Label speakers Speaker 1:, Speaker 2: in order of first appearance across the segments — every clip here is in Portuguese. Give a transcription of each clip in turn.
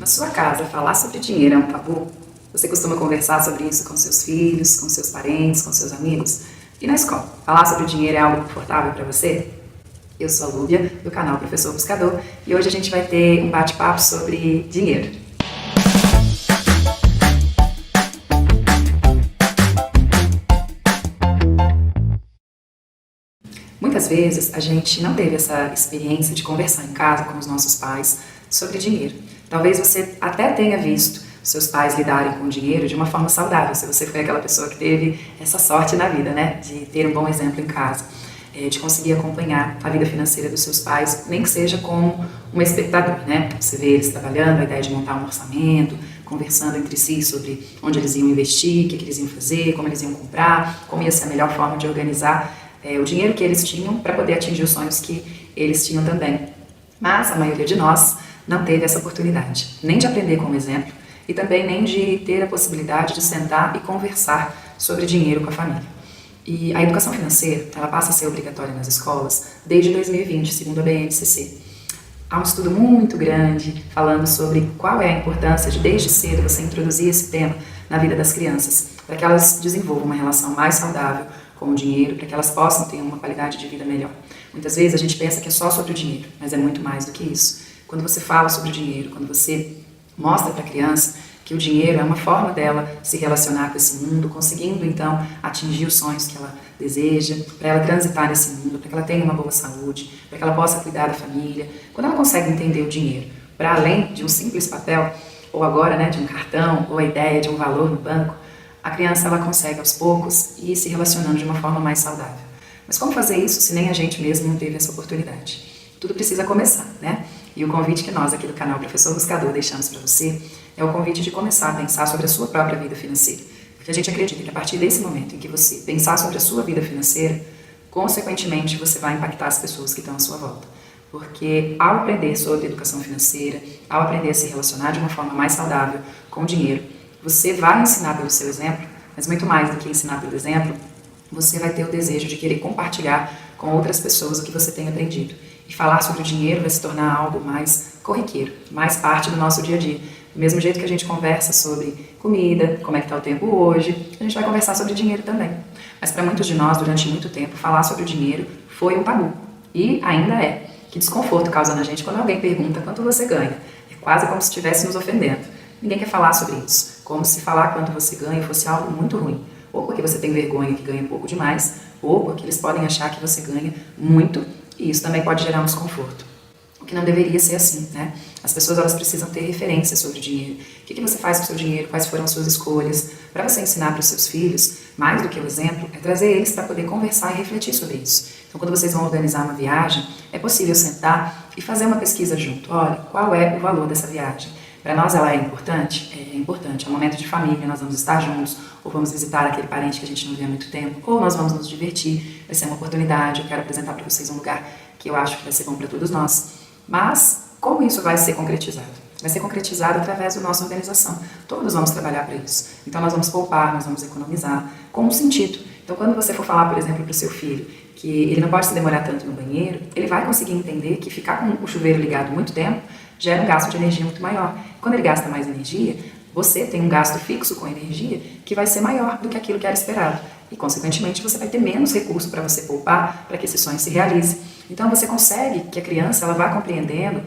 Speaker 1: Na sua casa, falar sobre dinheiro é um tabu? Você costuma conversar sobre isso com seus filhos, com seus parentes, com seus amigos? E na escola, falar sobre dinheiro é algo confortável para você? Eu sou a Lúbia, do canal Professor Buscador, e hoje a gente vai ter um bate-papo sobre dinheiro. Muitas vezes a gente não teve essa experiência de conversar em casa com os nossos pais sobre dinheiro. Talvez você até tenha visto seus pais lidarem com o dinheiro de uma forma saudável, se você foi aquela pessoa que teve essa sorte na vida, né, de ter um bom exemplo em casa, de conseguir acompanhar a vida financeira dos seus pais, nem que seja como um espectador, né, você vê eles trabalhando, a ideia de montar um orçamento, conversando entre si sobre onde eles iam investir, o que eles iam fazer, como eles iam comprar, como ia ser a melhor forma de organizar o dinheiro que eles tinham para poder atingir os sonhos que eles tinham também. Mas a maioria de nós não teve essa oportunidade, nem de aprender com o exemplo e também nem de ter a possibilidade de sentar e conversar sobre dinheiro com a família. E a educação financeira, ela passa a ser obrigatória nas escolas desde 2020, segundo a BNCC. Há um estudo muito grande falando sobre qual é a importância de, desde cedo, você introduzir esse tema na vida das crianças, para que elas desenvolvam uma relação mais saudável com o dinheiro, para que elas possam ter uma qualidade de vida melhor. Muitas vezes a gente pensa que é só sobre o dinheiro, mas é muito mais do que isso. Quando você fala sobre o dinheiro, quando você mostra para a criança que o dinheiro é uma forma dela se relacionar com esse mundo, conseguindo então atingir os sonhos que ela deseja, para ela transitar nesse mundo, para que ela tenha uma boa saúde, para que ela possa cuidar da família. Quando ela consegue entender o dinheiro para além de um simples papel, ou agora, né, de um cartão, ou a ideia de um valor no banco, a criança ela consegue aos poucos ir se relacionando de uma forma mais saudável. Mas como fazer isso se nem a gente mesmo não teve essa oportunidade? Tudo precisa começar, né? E o convite que nós aqui do canal Professor Buscador deixamos para você é o convite de começar a pensar sobre a sua própria vida financeira. Porque a gente acredita que a partir desse momento em que você pensar sobre a sua vida financeira, consequentemente você vai impactar as pessoas que estão à sua volta. Porque ao aprender sobre educação financeira, ao aprender a se relacionar de uma forma mais saudável com o dinheiro, você vai ensinar pelo seu exemplo, mas muito mais do que ensinar pelo exemplo, você vai ter o desejo de querer compartilhar com outras pessoas o que você tem aprendido. E falar sobre o dinheiro vai se tornar algo mais corriqueiro, mais parte do nosso dia a dia. Do mesmo jeito que a gente conversa sobre comida, como é que está o tempo hoje, a gente vai conversar sobre dinheiro também. Mas para muitos de nós, durante muito tempo, falar sobre o dinheiro foi um tabu. E ainda é. Que desconforto causa na gente quando alguém pergunta quanto você ganha. É quase como se estivesse nos ofendendo. Ninguém quer falar sobre isso. Como se falar quanto você ganha fosse algo muito ruim. Ou porque você tem vergonha que ganha pouco demais, ou porque eles podem achar que você ganha muito, e isso também pode gerar um desconforto. O que não deveria ser assim, né? As pessoas elas precisam ter referências sobre o dinheiro. O que você faz com o seu dinheiro? Quais foram as suas escolhas? Para você ensinar para os seus filhos, mais do que o exemplo, é trazer eles para poder conversar e refletir sobre isso. Então, quando vocês vão organizar uma viagem, é possível sentar e fazer uma pesquisa junto. Olha, qual é o valor dessa viagem? Para nós ela é importante? É importante. É um momento de família, nós vamos estar juntos, ou vamos visitar aquele parente que a gente não vê há muito tempo, ou nós vamos nos divertir, vai ser uma oportunidade, eu quero apresentar para vocês um lugar que eu acho que vai ser bom para todos nós. Mas como isso vai ser concretizado? Vai ser concretizado através da nossa organização. Todos vamos trabalhar para isso. Então nós vamos poupar, nós vamos economizar, com um sentido. Então quando você for falar, por exemplo, para o seu filho que ele não pode se demorar tanto no banheiro, ele vai conseguir entender que ficar com o chuveiro ligado muito tempo gera um gasto de energia muito maior. Quando ele gasta mais energia, você tem um gasto fixo com energia que vai ser maior do que aquilo que era esperado. E, consequentemente, você vai ter menos recurso para você poupar, para que esse sonho se realize. Então, você consegue que a criança ela vá compreendendo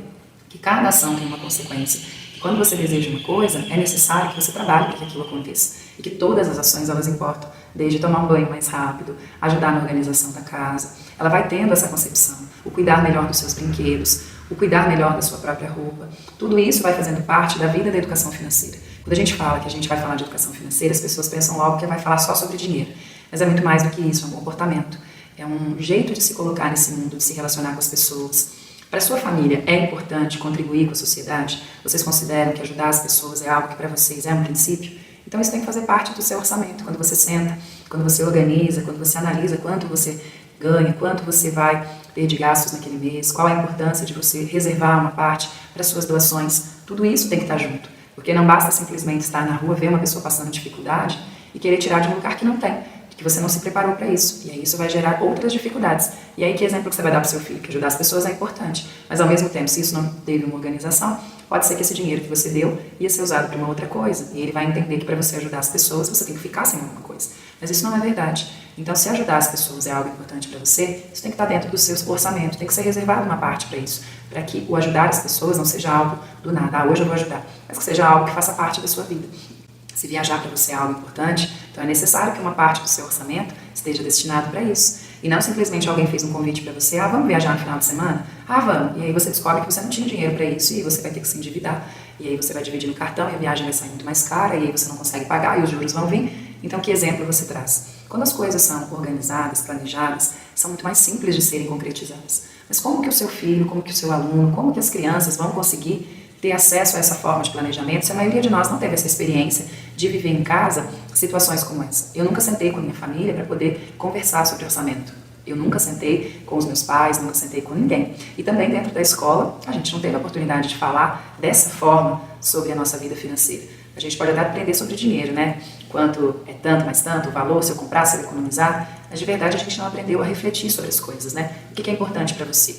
Speaker 1: que cada ação tem uma consequência. E quando você deseja uma coisa, é necessário que você trabalhe para que aquilo aconteça. E que todas as ações, elas importam. Desde tomar um banho mais rápido, ajudar na organização da casa. Ela vai tendo essa concepção. O cuidar melhor dos seus brinquedos, o cuidar melhor da sua própria roupa. Tudo isso vai fazendo parte da vida da educação financeira. Quando a gente fala que a gente vai falar de educação financeira, as pessoas pensam logo que vai falar só sobre dinheiro. Mas é muito mais do que isso, é um comportamento. É um jeito de se colocar nesse mundo, de se relacionar com as pessoas. Para a sua família é importante contribuir com a sociedade? Vocês consideram que ajudar as pessoas é algo que para vocês é um princípio? Então isso tem que fazer parte do seu orçamento. Quando você senta, quando você organiza, quando você analisa quanto você ganha, quanto você vai ter de gastos naquele mês, qual a importância de você reservar uma parte para suas doações, tudo isso tem que estar junto. Porque não basta simplesmente estar na rua, ver uma pessoa passando dificuldade e querer tirar de um lugar que não tem, que você não se preparou para isso. E aí isso vai gerar outras dificuldades. E aí que exemplo que você vai dar para o seu filho? Que ajudar as pessoas é importante, mas ao mesmo tempo, se isso não teve uma organização, pode ser que esse dinheiro que você deu ia ser usado para uma outra coisa, e ele vai entender que para você ajudar as pessoas, você tem que ficar sem alguma coisa. Mas isso não é verdade. Então, se ajudar as pessoas é algo importante para você, isso tem que estar dentro do seu orçamento, tem que ser reservado uma parte para isso, para que o ajudar as pessoas não seja algo do nada, hoje eu vou ajudar, mas que seja algo que faça parte da sua vida. Se viajar para você é algo importante, então é necessário que uma parte do seu orçamento esteja destinado para isso. E não simplesmente alguém fez um convite para você, vamos viajar no final de semana? Vamos. E aí você descobre que você não tinha dinheiro para isso, e aí você vai ter que se endividar. E aí você vai dividir no cartão, e a viagem vai sair muito mais cara, e aí você não consegue pagar, e os juros vão vir. Então, que exemplo você traz? Quando as coisas são organizadas, planejadas, são muito mais simples de serem concretizadas. Mas como que o seu filho, como que o seu aluno, como que as crianças vão conseguir ter acesso a essa forma de planejamento se a maioria de nós não teve essa experiência de viver em casa situações como essa? Eu nunca sentei com a minha família para poder conversar sobre orçamento. Eu nunca sentei com os meus pais, nunca sentei com ninguém. E também dentro da escola, a gente não teve a oportunidade de falar dessa forma sobre a nossa vida financeira. A gente pode até aprender sobre dinheiro, né? Quanto é tanto mais tanto, o valor, se eu comprar, se eu economizar. Mas de verdade a gente não aprendeu a refletir sobre as coisas, né? O que é importante para você?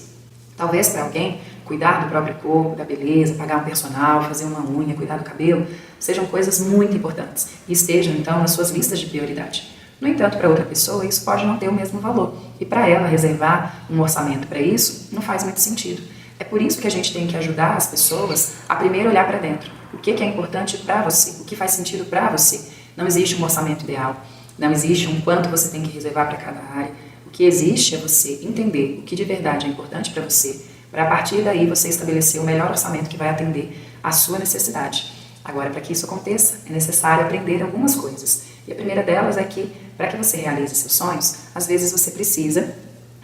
Speaker 1: Talvez para alguém, cuidar do próprio corpo, da beleza, pagar um personal, fazer uma unha, cuidar do cabelo, sejam coisas muito importantes e estejam então nas suas listas de prioridade. No entanto, para outra pessoa, isso pode não ter o mesmo valor. E para ela, reservar um orçamento para isso não faz muito sentido. É por isso que a gente tem que ajudar as pessoas a primeiro olhar para dentro. O que é importante para você? O que faz sentido para você? Não existe um orçamento ideal. Não existe um quanto você tem que reservar para cada área. O que existe é você entender o que de verdade é importante para você, para a partir daí você estabelecer o melhor orçamento que vai atender à sua necessidade. Agora, para que isso aconteça, é necessário aprender algumas coisas. E a primeira delas é que, para que você realize seus sonhos, às vezes você precisa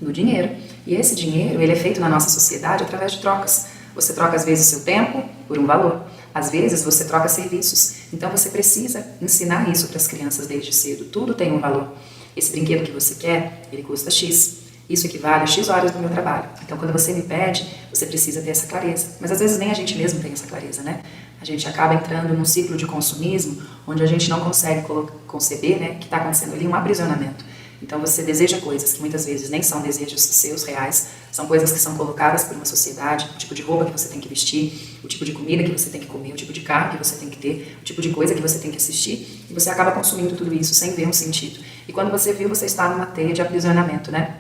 Speaker 1: do dinheiro. E esse dinheiro, ele é feito na nossa sociedade através de trocas. Você troca, às vezes, o seu tempo por um valor. Às vezes, você troca serviços. Então, você precisa ensinar isso para as crianças desde cedo. Tudo tem um valor. Esse brinquedo que você quer, ele custa X. Isso equivale a X horas do meu trabalho. Então, quando você me pede, você precisa ter essa clareza. Mas, às vezes, nem a gente mesmo tem essa clareza, né? A gente acaba entrando num ciclo de consumismo onde a gente não consegue conceber, né, que está acontecendo ali um aprisionamento. Então, você deseja coisas que muitas vezes nem são desejos seus reais, são coisas que são colocadas por uma sociedade, o tipo de roupa que você tem que vestir, o tipo de comida que você tem que comer, o tipo de carro que você tem que ter, o tipo de coisa que você tem que assistir, e você acaba consumindo tudo isso sem ver um sentido. E quando você viu, você está numa teia de aprisionamento, né?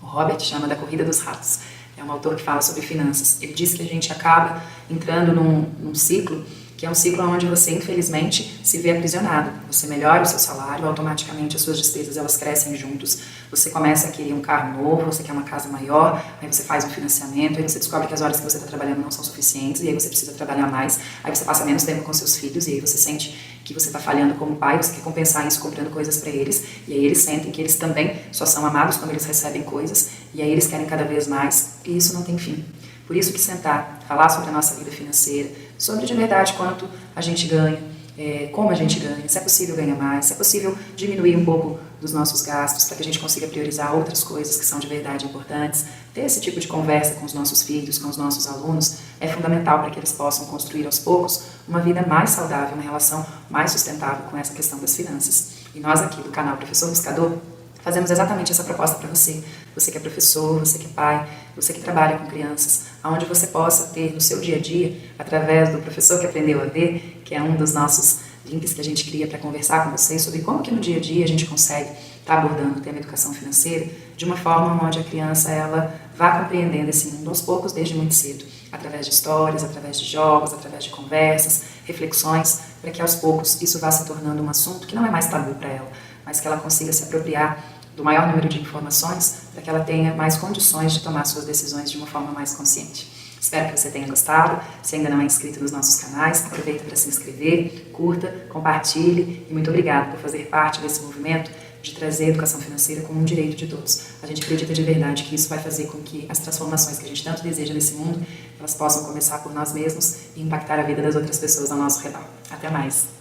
Speaker 1: O Robert chama da corrida dos ratos. É um autor que fala sobre finanças. Ele diz que a gente acaba entrando num ciclo, que é um ciclo onde você, infelizmente, se vê aprisionado. Você melhora o seu salário, automaticamente as suas despesas elas crescem juntos. Você começa a querer um carro novo, você quer uma casa maior, aí você faz um financiamento, aí você descobre que as horas que você está trabalhando não são suficientes, e aí você precisa trabalhar mais, aí você passa menos tempo com seus filhos, e aí você sente que você está falhando como pai, você quer compensar isso comprando coisas para eles, e aí eles sentem que eles também só são amados quando eles recebem coisas, e aí eles querem cada vez mais, e isso não tem fim. Por isso que sentar, falar sobre a nossa vida financeira, sobre de verdade quanto a gente ganha, como a gente ganha, se é possível ganhar mais, se é possível diminuir um pouco dos nossos gastos para que a gente consiga priorizar outras coisas que são de verdade importantes. Ter esse tipo de conversa com os nossos filhos, com os nossos alunos, é fundamental para que eles possam construir aos poucos uma vida mais saudável, uma relação mais sustentável com essa questão das finanças. E nós aqui do canal Professor Buscador fazemos exatamente essa proposta para você. Você que é professor, você que é pai, você que trabalha com crianças, onde você possa ter no seu dia a dia, através do Professor que Aprendeu a Ver, que é um dos nossos links que a gente cria para conversar com vocês sobre como que no dia a dia a gente consegue estar abordando o tema educação financeira de uma forma onde a criança ela vá compreendendo esse mundo aos poucos desde muito cedo, através de histórias, através de jogos, através de conversas, reflexões, para que aos poucos isso vá se tornando um assunto que não é mais tabu para ela, mas que ela consiga se apropriar do maior número de informações para que ela tenha mais condições de tomar suas decisões de uma forma mais consciente. Espero que você tenha gostado. Se ainda não é inscrito nos nossos canais, aproveita para se inscrever, curta, compartilhe e muito obrigada por fazer parte desse movimento de trazer a educação financeira como um direito de todos. A gente acredita de verdade que isso vai fazer com que as transformações que a gente tanto deseja nesse mundo, elas possam começar por nós mesmos e impactar a vida das outras pessoas ao nosso redor. Até mais!